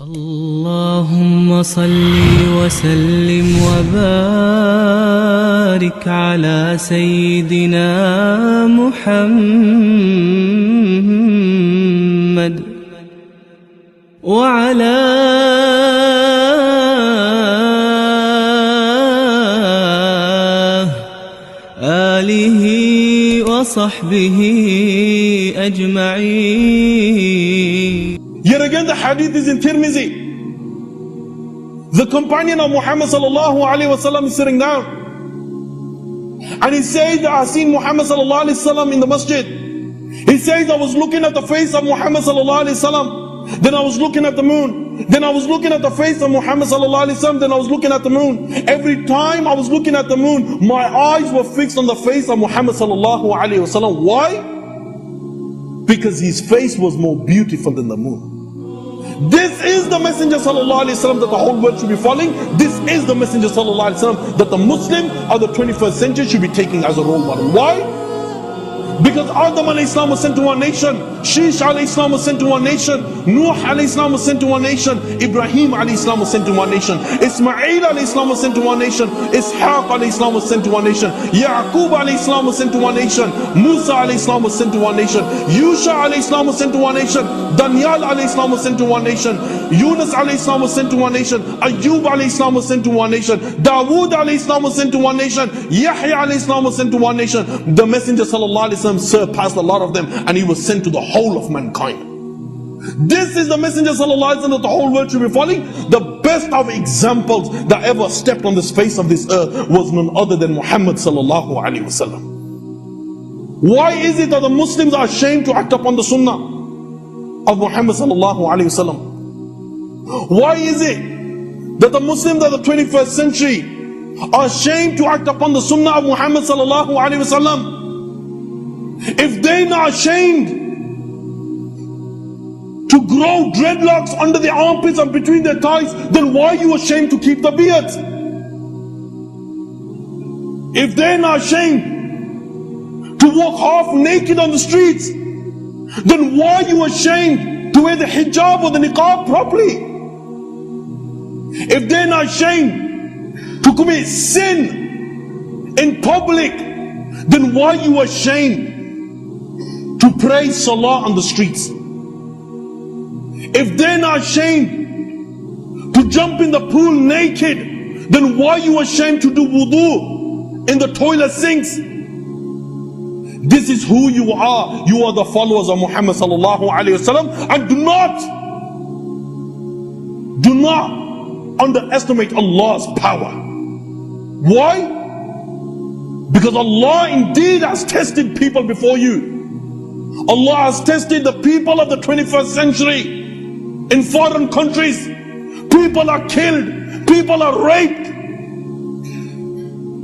اللهم صل وسلم وبارك على سيدنا محمد وعلى آله وصحبه أجمعين. Yet again, the hadith is in Tirmizi. The companion of Muhammad sallallahu alaihi wasallam is sitting down, and he says, "I seen Muhammad sallallahu alaihi wasallam in the masjid." He says, "I was looking at the face of Muhammad sallallahu alaihi wasallam. Then I was looking at the moon. Then I was looking at the face of Muhammad sallallahu alaihi wasallam. Then I was looking at the moon. Every time I was looking at the moon, my eyes were fixed on the face of Muhammad sallallahu alaihi wasallam. Why? Because his face was more beautiful than the moon." This is the Messenger sallallahu alaihi wasallam that the whole world should be following. This is the Messenger sallallahu alaihi wasallam that the Muslim of the 21st century should be taking as a role model. Why? Because Adam alayhi salam was sent to one nation, Shish alayhi salam was sent to one nation, Nuh alayhi salam was sent to one nation, Ibrahim alayhi salam was sent to one nation, Ismail alayhi salam was sent to one nation, Ishaq alayhi salam was sent to one nation, Yaqub alayhi salam was sent to one nation, Musa alayhi salam was sent to one nation, Yusha alayhi salam was sent to one nation, Daniel alayhi salam was sent to one nation, Yunus alayhi salam was sent to one nation, Ayyub alayhi salam was sent to one nation, Dawood alayhi salam was sent to one nation, Yahya alayhi salam was sent to one nation. The Messenger sallallahu alaihi wasallam surpassed a lot of them, and he was sent to the whole of mankind. This is the Messenger sallallahu alaihi wasallam that the whole world should be following. The best of examples that ever stepped on this face of this earth was none other than Muhammad sallallahu alaihi wasallam. Why is it that the Muslims are ashamed to act upon the sunnah of Muhammad sallallahu alaihi wasallam? Why is it that the Muslims of the 21st century are ashamed to act upon the sunnah of Muhammad sallallahu alaihi wasallam? If they're not ashamed to grow dreadlocks under their armpits and between their thighs, then why are you ashamed to keep the beard? If they're not ashamed to walk half naked on the streets, then why are you ashamed to wear the hijab or the niqab properly? If they're not ashamed to commit sin in public, then why are you ashamed to pray salah on the streets? If they're not ashamed to jump in the pool naked, then why are you ashamed to do wudu in the toilet sinks? This is who you are. You are the followers of Muhammad sallallahu alaihi wasallam, and do not underestimate Allah's power. Why? Because Allah indeed has tested people before you. Allah has tested the people of the 21st century in foreign countries. People are killed, people are raped.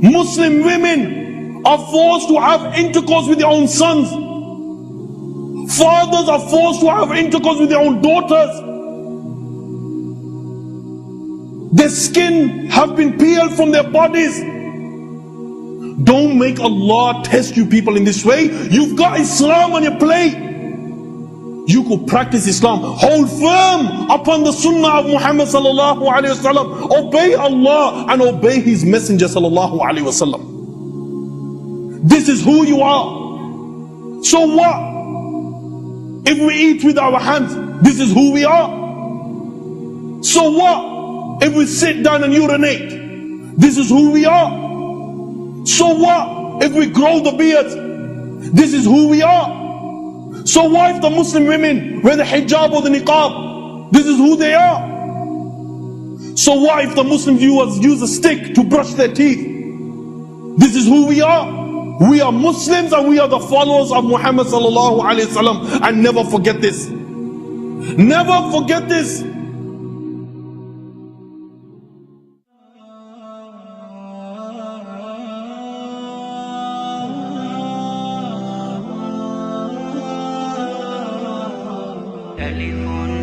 Muslim women are forced to have intercourse with their own sons. Fathers are forced to have intercourse with their own daughters. Their skin have been peeled from their bodies. Don't make Allah test you people in this way. You've got Islam on your plate. You could practice Islam. Hold firm upon the sunnah of Muhammad sallallahu alaihi wasallam. Obey Allah and obey His Messenger sallallahu alaihi wasallam. This is who you are. So what? If we eat with our hands, this is who we are. So what? If we sit down and urinate, this is who we are. So what if we grow the beard? This is who we are. So why if the Muslim women wear the hijab or the niqab? This is who they are. So why if the Muslim viewers use a stick to brush their teeth? This is who we are. We are Muslims and we are the followers of Muhammad sallallahu alaihi wasallam. And never forget this. Never forget this. ألف